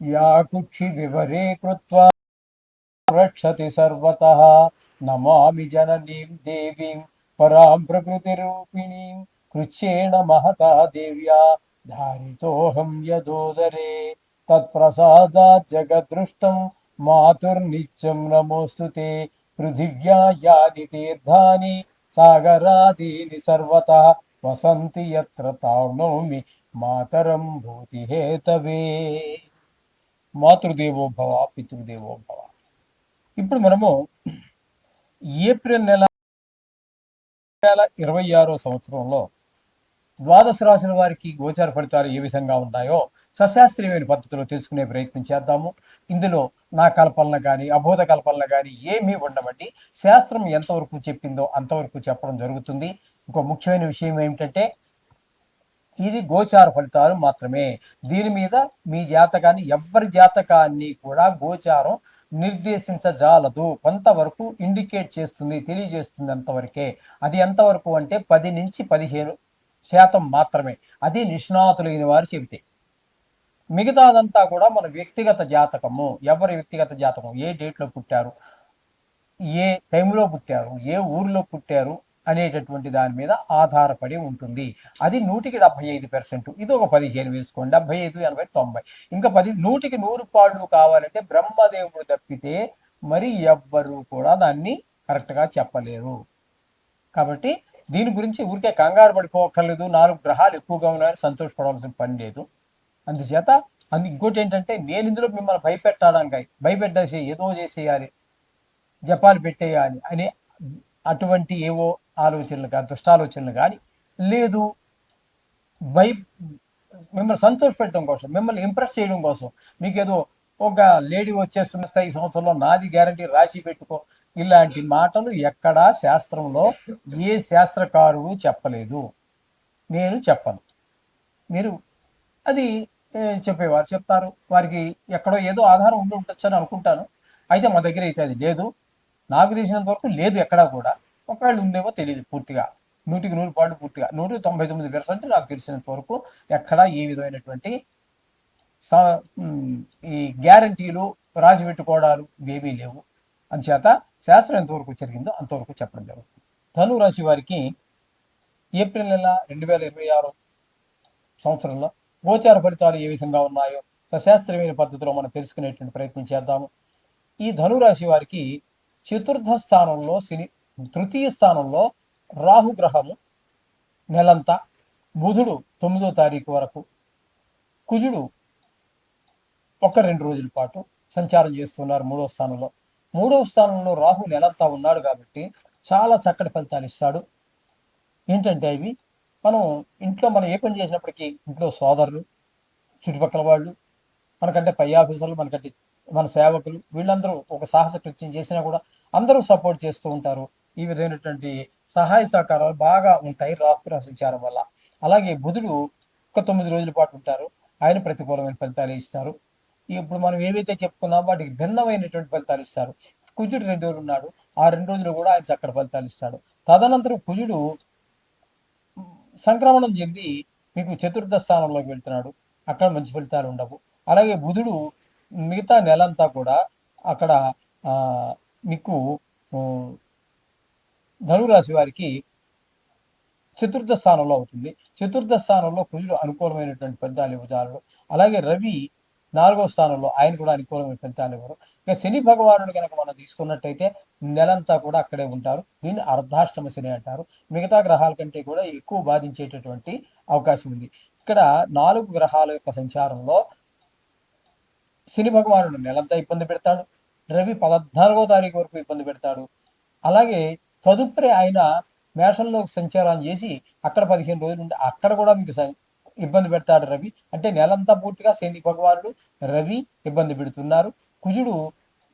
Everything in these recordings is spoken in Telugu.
या कुक्षि विवरे कृत्वा रक्षति सर्वतः। नमामि जननीं देवीं परां प्रकृतिरूपिणीं कृच्छ्रेण महता देव्या धारितोऽहं यदोदरे। तत्प्रसादात् जगदृष्टं मातुर्नित्यं नमोऽस्तु ते। पृथिव्या यानि तीर्थानि सागरादीनि सर्वतः वसन्ति यत्र तां मातरं भूतिहेतवे। మాతృదేవో భవ పితృదేవో భవ. ఇప్పుడు మనము ఏప్రిల్ నెల 2026 సంవత్సరంలో ద్వాదశ రాశుల వారికి గోచార ఫలితాలు ఏ విధంగా ఉన్నాయో సశాస్త్రీయమైన పద్ధతిలో తెలుసుకునే ప్రయత్నం చేద్దాము. ఇందులో నా కల్పనలు కానీ అబోధ కల్పనలు కానీ ఏమీ ఉండవండి. శాస్త్రం ఎంతవరకు చెప్పిందో అంతవరకు చెప్పడం జరుగుతుంది. ఇంకో ముఖ్యమైన విషయం ఏమిటంటే ఇది గోచార ఫలితాలు మాత్రమే. దీని మీద మీ జాతకాన్ని ఎవరి జాతకాన్ని కూడా గోచారం నిర్దేశించజాలదు. కొంతవరకు ఇండికేట్ చేస్తుంది, తెలియజేస్తుంది అంతవరకే. అది ఎంతవరకు అంటే 10 నుంచి 15% మాత్రమే. అది నిష్ణాతులైన వారు చెబితే. మిగతాదంతా కూడా మన వ్యక్తిగత జాతకము. ఎవరి వ్యక్తిగత జాతకం, ఏ డేట్లో పుట్టారు, ఏ టైంలో పుట్టారు, ఏ ఊరిలో పుట్టారు అనేటటువంటి దాని మీద ఆధారపడి ఉంటుంది. అది 100%. ఇది ఒక 15 వేసుకోండి. 75, 80, 90. ఇంకా 100కి 100 పాళ్ళు కావాలంటే బ్రహ్మదేవుడు తప్పితే మరి ఎవ్వరు కూడా దాన్ని కరెక్ట్గా చెప్పలేరు. కాబట్టి దీని గురించి ఊరికే కంగారు పడిపోక్కర్లేదు. 4 గ్రహాలు ఎక్కువగా ఉన్నాయని సంతోషపడవలసిన పని లేదు. అందుచేత ఇంకోటి ఏంటంటే, నేను ఇందులో మిమ్మల్ని భయపెట్టడానికి భయపెట్టేసి ఏదో చేసేయాలి, జపాలు పెట్టేయాలి అని అటువంటి ఏవో ఆలోచనలు కానీ దుష్టాలోచనలు కానీ లేదు. మిమ్మల్ని సంతోష పెట్టడం కోసం, మిమ్మల్ని ఇంప్రెస్ చేయడం కోసం, మీకేదో ఒక లేడీ వచ్చేస్తున్న ఈ సంవత్సరంలో నాది గ్యారంటీ రాసి పెట్టుకో, ఇలాంటి మాటలు ఎక్కడా శాస్త్రంలో ఏ శాస్త్రకారుడు చెప్పలేదు. నేను చెప్పను. మీరు అది చెప్పేవారు చెప్తారు. వారికి ఎక్కడో ఏదో ఆధారం ఉండి ఉండొచ్చు అని అనుకుంటాను. అయితే మా దగ్గర అయితే అది లేదు. నాకు తెలిసినంత వరకు లేదు ఎక్కడా కూడా. ఒకవేళ ఉందేమో తెలియదు పూర్తిగా. 100కి 100 పాళ్ళు పూర్తిగా 199% నాకు తెలిసినంత వరకు ఎక్కడా ఏ విధమైనటువంటి ఈ గ్యారంటీలు రాసి పెట్టుకోవడాలు ఏమీ లేవు. అంచేత శాస్త్రం ఎంతవరకు జరిగిందో అంతవరకు చెప్పడం జరుగుతుంది. ధను రాశి వారికి ఏప్రిల్ నెల 2026 సంవత్సరంలో గోచార ఫలితాలు ఏ విధంగా ఉన్నాయో సశాస్త్రీయమైన పద్ధతిలో మనం తెలుసుకునేటువంటి ప్రయత్నం చేద్దాము. ఈ ధనురాశి వారికి చతుర్థ స్థానంలో శని, తృతీయ స్థానంలో రాహుగ్రహము నెలంతా, బుధుడు 9వ తారీఖు వరకు, కుజుడు 1-2 రోజుల పాటు సంచారం చేస్తున్నారు 3వ స్థానంలో. 3వ స్థానంలో రాహు నెలంతా ఉన్నాడు కాబట్టి చాలా చక్కటి ఫలితాలు ఇస్తాడు. ఏంటంటే అవి మనం ఏ పని చేసినప్పటికీ ఇంట్లో సోదరులు, చుట్టుపక్కల వాళ్ళు, మనకంటే పై ఆఫీసర్లు, మనకంటే మన సేవకులు, వీళ్ళందరూ ఒక సాహస కృత్యం చేసినా కూడా అందరూ సపోర్ట్ చేస్తూ ఉంటారు. ఈ విధమైనటువంటి సహాయ సహకారాలు బాగా ఉంటాయి రాహుగ్రహ సంచారం వల్ల. అలాగే బుధుడు 9 రోజుల పాటు ఉంటారు. ఆయన ప్రతికూలమైన ఫలితాలు ఇస్తారు. ఇప్పుడు మనం ఏవైతే చెప్పుకున్నామో వాటికి భిన్నమైనటువంటి ఫలితాలు ఇస్తారు. కుజుడు 2 రోజులు ఉన్నాడు. ఆ 2 రోజులు కూడా ఆయన చక్కటి ఫలితాలు ఇస్తాడు. తదనంతరం కుజుడు సంక్రమణం చెంది మీకు చతుర్థ స్థానంలోకి వెళ్తున్నాడు. అక్కడ మంచి ఫలితాలు ఉండవు. అలాగే బుధుడు మిగతా నెలంతా కూడా అక్కడ మీకు ధనురాశి వారికి చతుర్థ స్థానంలో అవుతుంది. చతుర్థ స్థానంలో కుజుడు అనుకూలమైనటువంటి ఫలితాలు ఇవ్వజాలడు. అలాగే రవి 4వ స్థానంలో, ఆయన కూడా అనుకూలమైన ఫలితాలు ఇవ్వరు. ఇక శని భగవానుడు కనుక మనం తీసుకున్నట్టయితే నెలంతా కూడా అక్కడే ఉంటారు. దీన్ని అర్ధాష్టమ శని అంటారు. మిగతా గ్రహాల కంటే కూడా ఎక్కువ బాధించేటటువంటి అవకాశం ఉంది. ఇక్కడ 4 గ్రహాల యొక్క సంచారంలో శని భగవానుడు నెలంతా ఇబ్బంది పెడతాడు. రవి 14వ తారీఖు వరకు ఇబ్బంది పెడతాడు. అలాగే తదుపరి ఆయన మేషంలో సంచారం చేసి అక్కడ 15 రోజులు ఉంటే అక్కడ కూడా మీకు ఇబ్బంది పెడతాడు రవి. అంటే నెలంతా పూర్తిగా శని భగవానుడు, రవి ఇబ్బంది పెడుతున్నారు. కుజుడు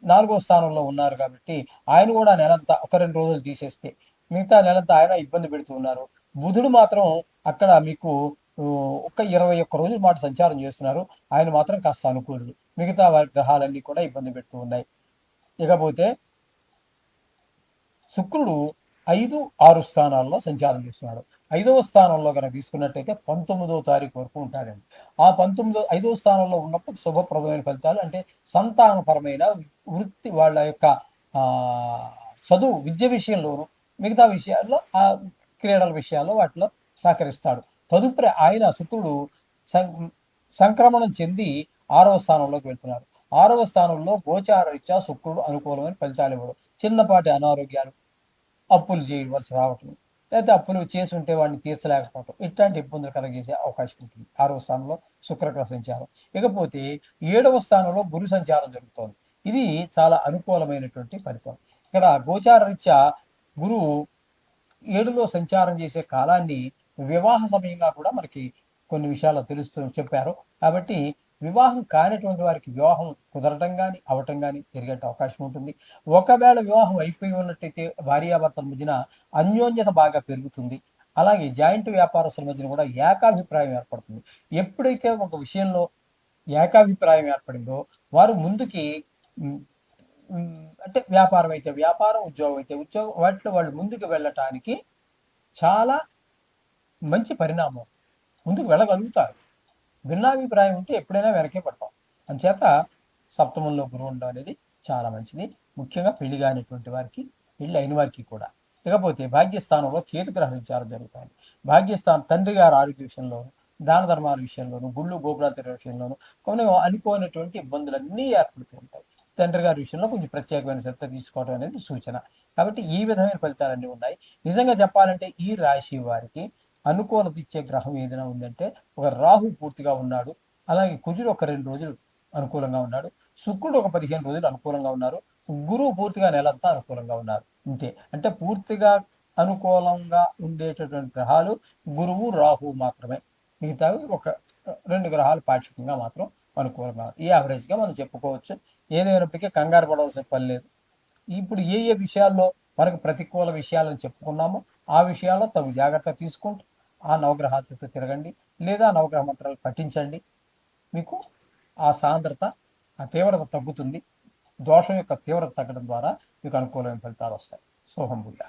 4వ స్థానంలో ఉన్నారు కాబట్టి ఆయన కూడా నెలంతా 1-2 రోజులు తీసేస్తే మిగతా నెలంతా ఆయన ఇబ్బంది పెడుతూ ఉన్నారు. బుధుడు మాత్రం అక్కడ మీకు ఒక 21 రోజుల మాట సంచారం చేస్తున్నారు. ఆయన మాత్రం కాస్త అనుకూలుడు. మిగతా గ్రహాలన్నీ కూడా ఇబ్బంది పెడుతూ ఉన్నాయి. ఇకపోతే శుక్రుడు 5, 6 స్థానాల్లో సంచారం చేస్తున్నాడు. 5వ స్థానంలో కనుక తీసుకున్నట్టయితే 19వ తారీఖు వరకు ఉంటాడండి. ఆ 5వ స్థానంలో ఉన్నప్పుడు శుభప్రదమైన ఫలితాలు అంటే సంతానపరమైన వృత్తి వాళ్ళ యొక్క ఆ, చదువు విద్య విషయంలోను మిగతా విషయాల్లో ఆ క్రీడల విషయాల్లో వాటిలో సహకరిస్తాడు. తదుపరి ఆయన శుక్రుడు సంక్రమణం చెంది 6వ స్థానంలోకి వెళ్తున్నారు. 6వ స్థానంలో గోచార రీత్యా శుక్రుడు అనుకూలమైన ఫలితాలు ఇవ్వడు. చిన్నపాటి అనారోగ్యాలు, అప్పులు చేయవలసి రావటం, లేకపోతే అప్పులు చేసి ఉంటే వాడిని తీర్చలేకపోవటం, ఇట్లాంటి ఇబ్బందులు కలగజేసే అవకాశం ఉంటుంది 6వ స్థానంలో శుక్రగ్రహ సంచారం. ఇకపోతే 7వ స్థానంలో గురు సంచారం జరుగుతోంది. ఇది చాలా అనుకూలమైనటువంటి ఫలితం. ఇక్కడ గోచార రీత్యా గురువు 7లో సంచారం చేసే కాలాన్ని వివాహ సమయంగా కూడా మనకి కొన్ని విషయాల్లో చెప్పారు. కాబట్టి వివాహం కానిటువంటి వారికి వివాహం కుదరటం కానీ అవటం కానీ జరిగే అవకాశం ఉంటుంది. ఒకవేళ వివాహం అయిపోయి ఉన్నట్టయితే భార్యాభర్తల మధ్యన అన్యోన్యత బాగా పెరుగుతుంది. అలాగే జాయింట్ వ్యాపారస్తుల మధ్యన కూడా ఏకాభిప్రాయం ఏర్పడుతుంది. ఎప్పుడైతే ఒక విషయంలో ఏకాభిప్రాయం ఏర్పడిందో వారు ముందుకి అంటే వ్యాపారం అయితే వ్యాపారం, ఉద్యోగం అయితే ఉద్యోగం, వాటిలో వాళ్ళు ముందుకు వెళ్ళటానికి చాలా మంచి పరిణామం, ముందుకు వెళ్ళగలుగుతారు. భిన్నాభిప్రాయం ఉంటే ఎప్పుడైనా వెనకే పడతాం. అంచేత సప్తమంలో గురువు ఉండడం అనేది చాలా మంచిది, ముఖ్యంగా పెళ్లి కానిటువంటి వారికి, పెళ్లి అయిన వారికి కూడా. ఇకపోతే భాగ్యస్థానంలో కేతుగ్రహ సంచారం జరుగుతుంది. భాగ్యస్థానం తండ్రి గారి ఆరోగ్య విషయంలోను, దాన ధర్మాల విషయంలోను, గుళ్ళు గోపురాల తిరిగే విషయంలోను కొన్ని అనుకోనటువంటి ఇబ్బందులన్నీ ఏర్పడుతూ ఉంటాయి. తండ్రి గారి విషయంలో కొంచెం ప్రత్యేకమైన శ్రద్ధ తీసుకోవడం అనేది సూచన. కాబట్టి ఈ విధమైన ఫలితాలన్నీ ఉన్నాయి. నిజంగా చెప్పాలంటే ఈ రాశి వారికి అనుకూలత ఇచ్చే గ్రహం ఏదైనా ఉందంటే ఒక రాహు పూర్తిగా ఉన్నాడు, అలాగే కుజుడు ఒక 2 రోజులు అనుకూలంగా ఉన్నాడు, శుక్రుడు ఒక 15 రోజులు అనుకూలంగా ఉన్నారు, గురువు పూర్తిగా నెలంతా అనుకూలంగా ఉన్నారు. ఇంతే. అంటే పూర్తిగా అనుకూలంగా ఉండేటటువంటి గ్రహాలు గురువు, రాహు మాత్రమే. మిగతావి ఒక 2 గ్రహాలు పాక్షికంగా మాత్రం అనుకూలంగా, ఈ యావరేజ్గా మనం చెప్పుకోవచ్చు. ఏదైనప్పటికీ కంగారు పడవలసిన పని లేదు. ఇప్పుడు ఏ ఏ విషయాల్లో మనకు ప్రతికూల విషయాలను చెప్పుకున్నామో ఆ విషయాల్లో తగు జాగ్రత్త తీసుకుంటూ ఆ నవగ్రహాల చుట్టూ తిరగండి, లేదా నవగ్రహ మంత్రాలు పఠించండి. మీకు ఆ సాంద్రత, ఆ తీవ్రత తగ్గుతుంది. దోషం యొక్క తీవ్రత తగ్గడం ద్వారా మీకు అనుకూలమైన ఫలితాలు వస్తాయి. శుభం భూయా.